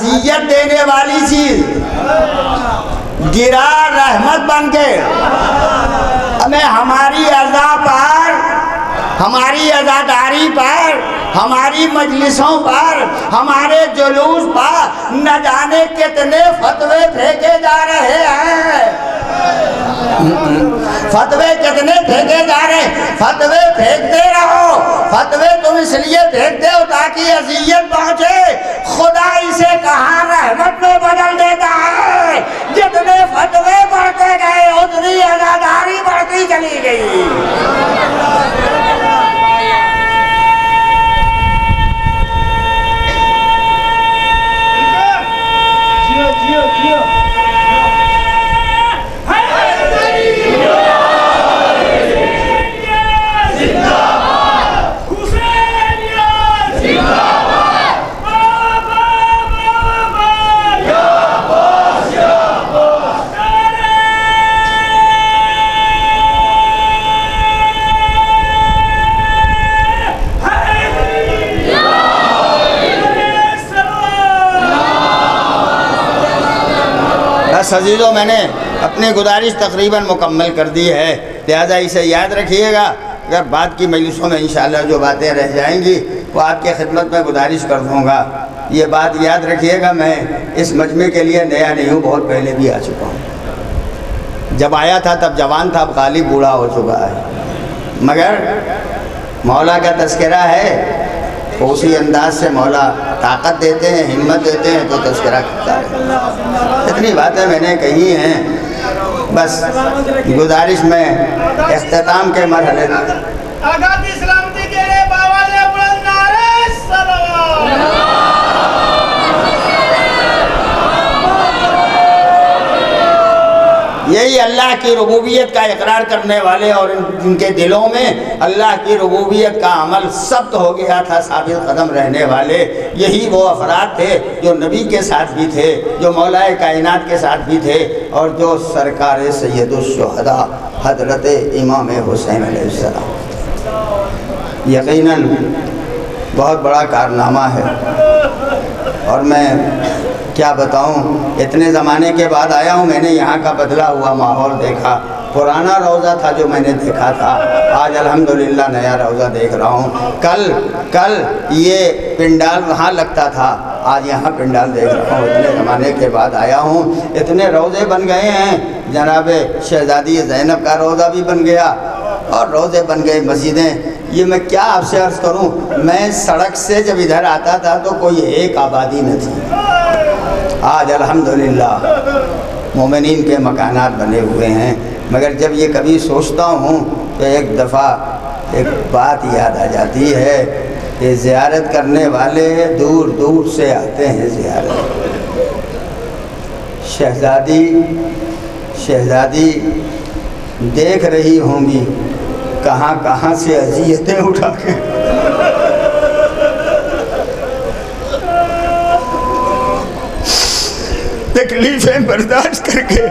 اذیت دینے والی چیز گرا رحمت بن کے ہمیں ہماری اعضاء پر، ہماری عزاداری پر، ہماری مجلسوں پر، ہمارے جلوس پر نہ جانے کتنے فتوے پھینکے جا رہے ہیں، فتوے کتنے پھینکے جا رہے ہیں۔ فتوے پھینکتے رہو، فتوے تم اس لیے پھینکتے ہو تاکہ اذیت پہنچے، خدا اسے کہاں رحمت میں بدل دیتا ہے۔ جتنے فتوے بڑھتے گئے اتنی عزاداری بڑھتی چلی گئی۔ بس عزیزوں، میں نے اپنی گزارش تقریباً مکمل کر دی ہے، لہذا اسے یاد رکھیے گا۔ اگر بعد کی مجلسوں میں انشاءاللہ جو باتیں رہ جائیں گی وہ آپ کے خدمت میں گزارش کر دوں گا۔ یہ بات یاد رکھیے گا، میں اس مجمع کے لیے نیا نہیں ہوں، بہت پہلے بھی آ چکا ہوں۔ جب آیا تھا تب جوان تھا، اب غالب بوڑھا ہو چکا ہے، مگر مولا کا تذکرہ ہے، اسی انداز سے مولا طاقت دیتے ہیں، ہمت دیتے ہیں تو تذکرہ کرتا ہے۔ اتنی باتیں میں نے کہی ہیں، بس گزارش میں اختتام کے مرحلے میں آگاہ کی سلامتی کے لیے باواز بلند نعرہ سلام۔ یہی اللہ کی ربوبیت کا اقرار کرنے والے اور ان کے دلوں میں اللہ کی ربوبیت کا عمل ثبت ہو گیا تھا، ثابت قدم رہنے والے یہی وہ افراد تھے جو نبی کے ساتھ بھی تھے، جو مولا کائنات کے ساتھ بھی تھے، اور جو سرکار سید الشہداء حضرت امام حسین علیہ السلام۔ یقیناً بہت بڑا کارنامہ ہے، اور میں کیا بتاؤں، اتنے زمانے کے بعد آیا ہوں، میں نے یہاں کا بدلا ہوا ماحول دیکھا۔ پرانا روضہ تھا جو میں نے دیکھا تھا، آج الحمدللہ نیا روضہ دیکھ رہا ہوں۔ کل یہ پنڈال وہاں لگتا تھا، آج یہاں پنڈال دیکھ رہا ہوں۔ اتنے زمانے کے بعد آیا ہوں، اتنے روضے بن گئے ہیں، جناب شہزادی زینب کا روضہ بھی بن گیا، اور روضے بن گئے، مسجدیں۔ یہ میں کیا آپ سے عرض کروں، میں سڑک سے جب ادھر آتا تھا تو کوئی ایک آبادی نہ تھی، آج الحمدللہ مومنین کے مکانات بنے ہوئے ہیں۔ مگر جب یہ کبھی سوچتا ہوں تو ایک دفعہ ایک بات یاد آ جاتی ہے کہ زیارت کرنے والے دور دور سے آتے ہیں زیارت۔ شہزادی دیکھ رہی ہوں گی کہاں کہاں سے اذیتیں اٹھا کے تکلیفیں برداشت کر کے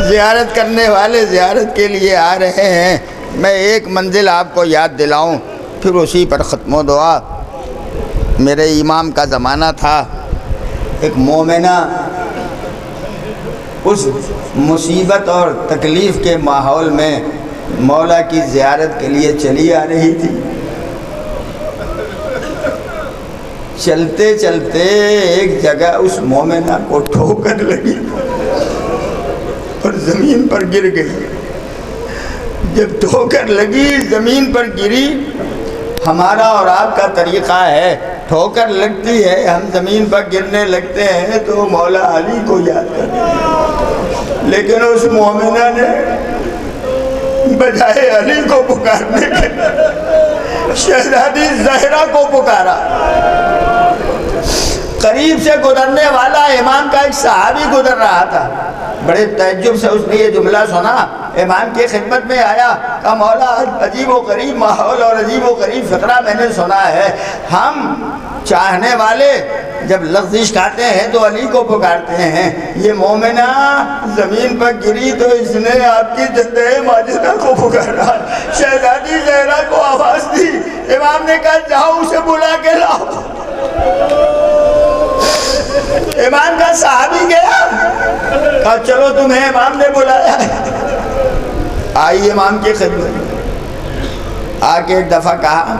زیارت کرنے والے زیارت کے لیے آ رہے ہیں۔ میں ایک منزل آپ کو یاد دلاؤں، پھر اسی پر ختم و دعا۔ میرے امام کا زمانہ تھا، ایک مومنہ اس مصیبت اور تکلیف کے ماحول میں مولا کی زیارت کے لیے چلی آ رہی تھی۔ چلتے چلتے ایک جگہ اس مومنہ کو ٹھوکر لگی اور زمین پر گر گئی۔ جب ٹھوکر لگی، زمین پر گری، ہمارا اور آپ کا طریقہ ہے، ٹھوکر لگتی ہے ہم زمین پر گرنے لگتے ہیں تو مولا علی کو یاد کرتے ہیں، لیکن اس مومنہ نے بجائے علی کو پکارنے کے شہزادی زہرا کو پکارا۔ قریب سے گزرنے والا امام کا ایک صحابی گزر رہا تھا، بڑے تعجب سے اس نے یہ جملہ سنا، امام کی خدمت میں آیا، کہا مولا عجیب و غریب ماحول اور عجیب و غریب فقرہ میں نے سنا ہے، ہم چاہنے والے جب لغزش کھاتے ہیں تو علی کو پکارتے ہیں، یہ مومنہ زمین پر گری تو اس نے آپ کی جدہ ماجدہ کو پکارا۔ شہزادی زہرا کو آواز دی، امام نے کہا جاؤ اسے بلا کے لاؤ۔ کہا چلو تمہیں امام نے بلایا ہے۔ آئی امام کی خدمت، آ کے ایک دفعہ کہا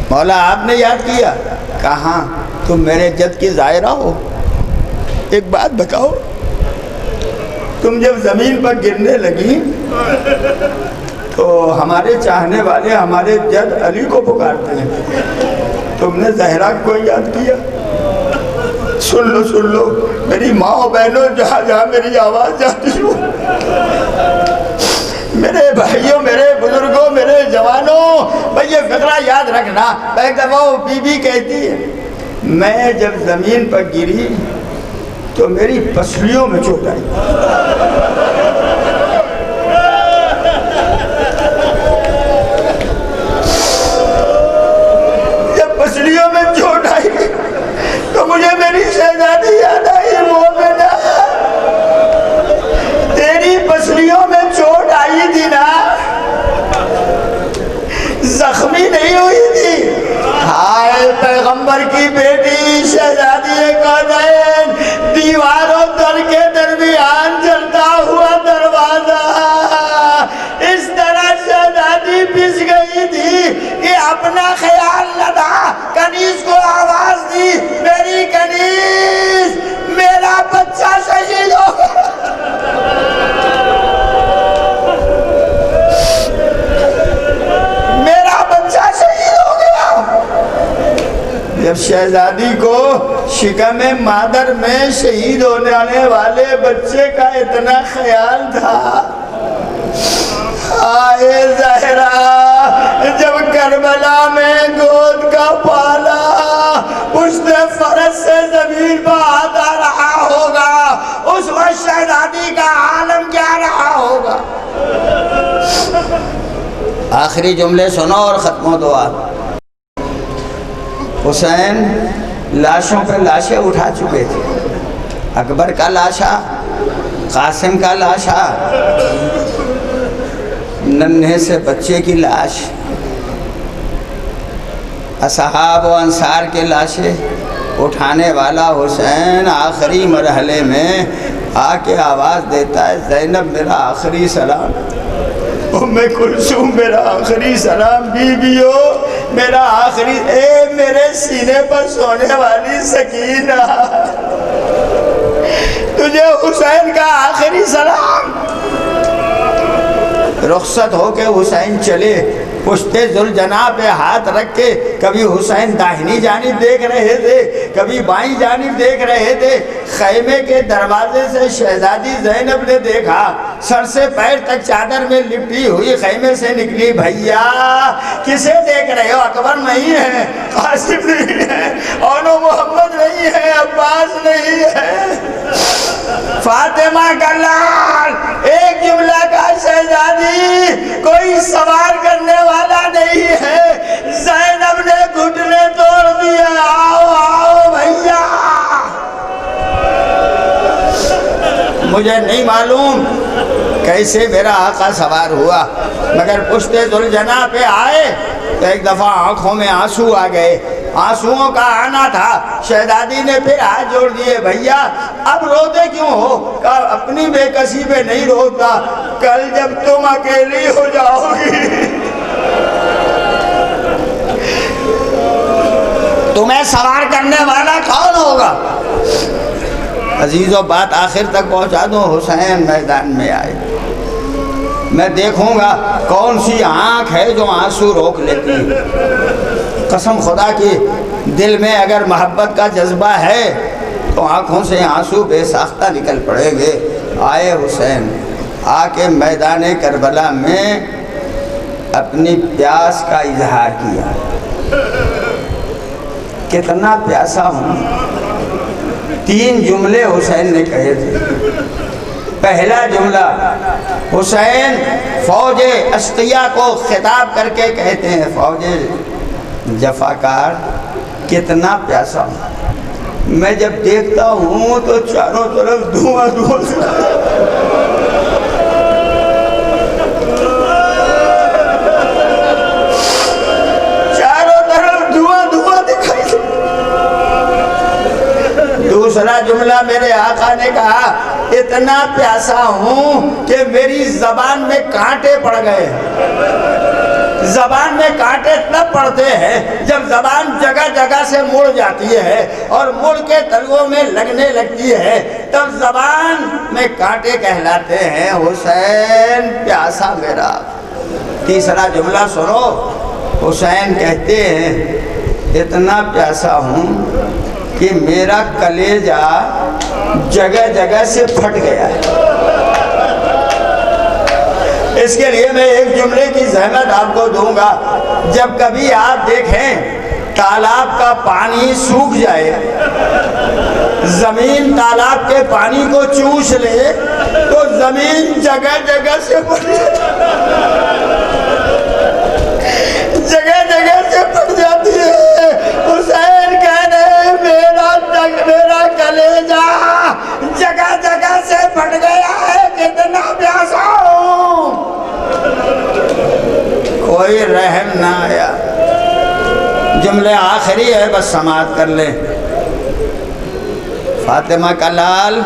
مولا آپ نے یاد کیا؟ کہاں تم میرے جد کی ظاہرہ ہو، ایک بات بتاؤ، تم جب زمین پر گرنے لگی تو ہمارے چاہنے والے ہمارے جد علی کو پکارتے ہیں، تم نے زہرا کو یاد کیا؟ سن لو میری ماں و بہنوں، جہاں جہاں میری آواز جاتی ہو، میرے بھائیوں، میرے بزرگوں، میرے جوانوں، بھئی یہ فقرہ یاد رکھنا۔ ایک دفعہ وہ بی بی کہتی ہے میں جب زمین پر گری تو میری پسلیوں میں چوٹ آئی، جب پسلیوں میں چوٹ آئی تو مجھے میری شہزادی یاد آئی، مومنہ تیری پسلیوں میں چوٹ آئی تھی نا، زخمی نہیں ہوئی تھی۔ ہائے پیغمبر کی بیٹی شہزادی کونین، دیواروں در کے درمیان جلتا ہوا دروازہ، اس طرح شہزادی پس گئی تھی کہ اپنا خیال نہ تھا، کنیز کو آواز دی میری کنیز میرا بچہ شہید ہو گیا۔ جب شہزادی کو شکم مادر میں شہید ہونے والے بچے کا اتنا خیال تھا، آئے زہرا جب کربلا میں گود کا پالا پشت فرس سے زمین پر آتا رہا ہوگا، اس وقت شہزادی کا عالم کیا رہا ہوگا؟ آخری جملے سنو اور ختم و دعا۔ حسین لاشوں پہ لاشیں اٹھا چکے تھے، اکبر کا لاشا، قاسم کا لاشا، ننھے سے بچے کی لاش، اصحاب و انصار کے لاشیں اٹھانے والا حسین آخری مرحلے میں آ کے آواز دیتا ہے زینب میرا آخری سلام، ام کلثوم میرا آخری سلام، بیویو میرا آخری، اے میرے سینے پر سونے والی سکینہ تجھے حسین کا آخری سلام۔ رخصت ہو کے حسین چلے، پشت ذوالجناح پہ ہاتھ رکھ کے، کبھی حسین داہنی جانب دیکھ رہے تھے، کبھی بائیں جانب دیکھ رہے تھے۔ خیمے کے دروازے سے شہزادی زینب نے دیکھا، سر سے پیر تک چادر میں لپٹی ہوئی خیمے سے نکلی، بھیا کسے دیکھ رہے ہو؟ اکبر نہیں ہے، قاسم نہیں ہے، اونو محمد نہیں ہے، عباس نہیں ہے، فاطمہ کا لال، ایک جملہ کا شہزادی، کوئی سوار کرنے والا نہیں ہے۔ زینب نے گھٹنے توڑ دیا، آؤ آؤ بھیا۔ مجھے نہیں معلوم کیسے میرا آقا سوار ہوا، مگر پشت ذوالجناح پہ آئے تو ایک دفعہ آنکھوں میں آنسو آ گئے، آنسوؤں کا آنا تھا۔ شہزادی نے پھر ہاتھ جوڑ دیے، بھیا اب روتے کیوں ہو؟ کہا اپنی بے کسی پہ نہیں روتا، کل جب تم اکیلی ہو جاؤ گی تمہیں سوار کرنے والا کون ہوگا؟ عزیزو بات آخر تک پہنچا دوں، حسین میدان میں آئے، میں دیکھوں گا کون سی آنکھ ہے جو آنسو روک لیتی ہے۔ قسم خدا کی دل میں اگر محبت کا جذبہ ہے تو آنکھوں سے آنسو بے ساختہ نکل پڑیں گے۔ آئے حسین، آ کے میدان کربلا میں اپنی پیاس کا اظہار کیا، کتنا پیاسا ہوں۔ 3 جملے حسین نے کہے تھے۔ پہلا جملہ حسین فوج اشقیاء کو خطاب کر کے کہتے ہیں، فوج جفاکار کتنا پیاسا ہوں، میں جب دیکھتا ہوں تو چاروں طرف دھواں دھواں دوسرا جملہ میرے آقا نے کہا اتنا پیاسا ہوں کہ میری زبان میں کانٹے پڑ گئے۔ زبان میں کانٹے تب پڑتے ہیں جب زبان جگہ جگہ سے مڑ جاتی ہے اور مڑ کے تلووں میں لگنے لگتی ہے، تب زبان میں کانٹے کہلاتے ہیں۔ حسین پیاسا میرا۔ تیسرا جملہ سنو، حسین کہتے ہیں اتنا پیاسا ہوں کہ میرا کلیجہ جگہ جگہ سے پھٹ گیا ہے۔ اس کے لیے میں ایک جملے کی زحمت آپ کو دوں گا۔ جب کبھی آپ دیکھیں تالاب کا پانی سوکھ جائے، زمین تالاب کے پانی کو چوس لے تو زمین جگہ جگہ سے پھٹ جاتی ہے۔ حسین کہہ رہے میرا کلیجہ جگہ جگہ سے پھٹ گیا ہے، کتنا پیاسا ہوں۔ کوئی رحم نہ آیا۔ جملے آخری ہے، بس سماعت کر لیں۔ فاطمہ کا لال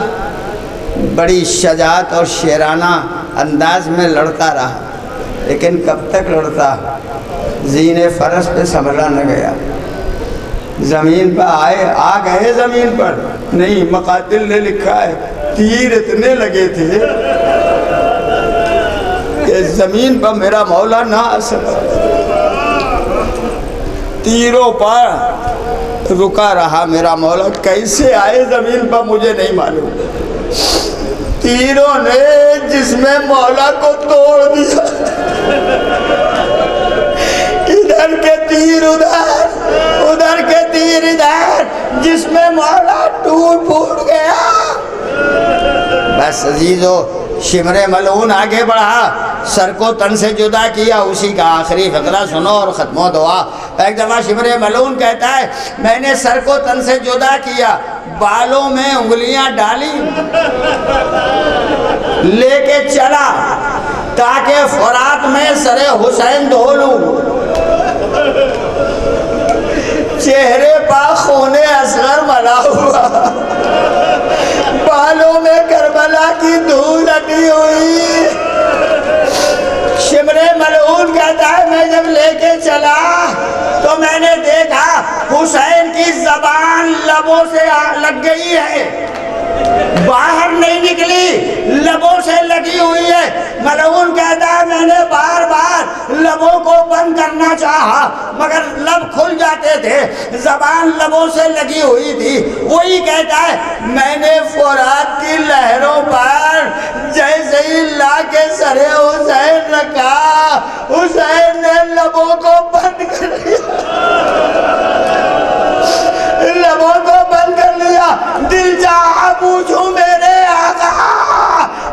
بڑی شجاعت اور شیرانہ انداز میں لڑتا رہا، لیکن کب تک لڑتا؟ زین فرس پہ سنبھلا نہ گیا۔ زمین پر آ گئے زمین پر نہیں، مقاتل نے لکھا ہے تیر اتنے لگے تھے کہ زمین پر میرا مولا نہ آ سکا۔ تیروں پر رکا رہا میرا مولا، کیسے آئے زمین پر مجھے نہیں معلوم۔ تیروں نے جسم مولا کو توڑ دیا، ادھر کے تیر ادھر کے تیر ادھر، جسم مولا ٹوٹ پھوٹ گیا۔ بس عزیزو، شمر ملعون آگے بڑھا، سر کو تن سے جدا کیا۔ اسی کا آخری فقرہ سنو اور ختم و دعا۔ ایک دفعہ شمر ملعون کہتا ہے میں نے سر کو تن سے جدا کیا، بالوں میں انگلیاں ڈالی، لے کے چلا تاکہ فرات میں سر حسین دھو لوں۔ چہرے پا خون اصغر ملا ہوا، بالوں میں کربلا کی دھول لگی ہوئی۔ شمر ملعون کہتا ہے میں جب لے کے چلا تو میں نے دیکھا حسین کی زبان لبوں سے لگ گئی ہے، باہر نہیں نکلی، لبوں سے لگی ہوئی ہے۔ ملعون کہتا ہے میں نے بار بار لبوں کو بند کرنا چاہا مگر لب کھل جاتے تھے، زبان لبوں سے لگی ہوئی تھی۔ وہی کہتا ہے میں نے فرات کی لہروں پر جیسے ہی لا کے سر حسین رکھا، حسین نے لبوں کو بند کر لیا، لبوں کو بند کر لیا۔ دل چاہا پوچھوں میرے آقا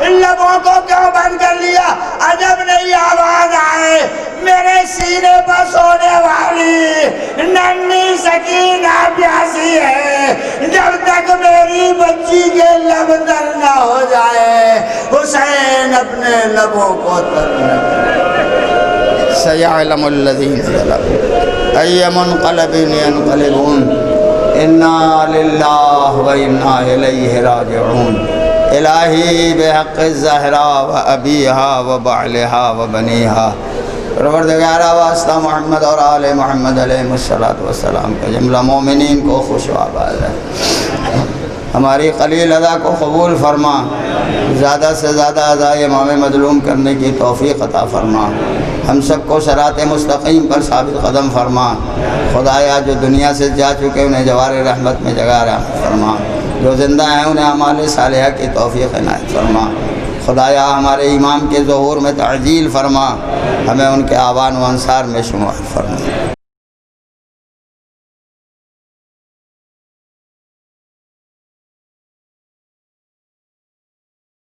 لبوں کو کیوں بند کر لیا؟ عجب نہیں آواز آئے میرے سینے پر سونے والی ننھی سکینہ پیاسی ہے، جب تک میری بچی کے لب تر نہ ہو جائے حسین اپنے لبوں کو تر نہ کرے۔ سیعلم الذین ظلموا ای منقلب ینقلبون انا للہ و انا الیہ راجعون۔ الہی بحق الزہرا و ابیہا و بعلہا و بنیہا، پروردگارہ واسطہ محمد اور آل محمد علیہ السلام کے جملہ مومنین کو خوش و آباد ہے۔ ہماری قلیل ادا کو قبول فرما، زیادہ سے زیادہ ادائے امام مظلوم کرنے کی توفیق عطا فرما، ہم سب کو صراط مستقیم پر ثابت قدم فرما۔ خدایا جو دنیا سے جا چکے انہیں جوار رحمت میں جگہ رحمت فرما، جو زندہ ہیں انہیں اعمال صالحہ کی توفیق عنایت فرما۔ خدایا ہمارے امام کے ظہور میں تعجیل فرما، ہمیں ان کے آوان و انصار میں شمار فرما۔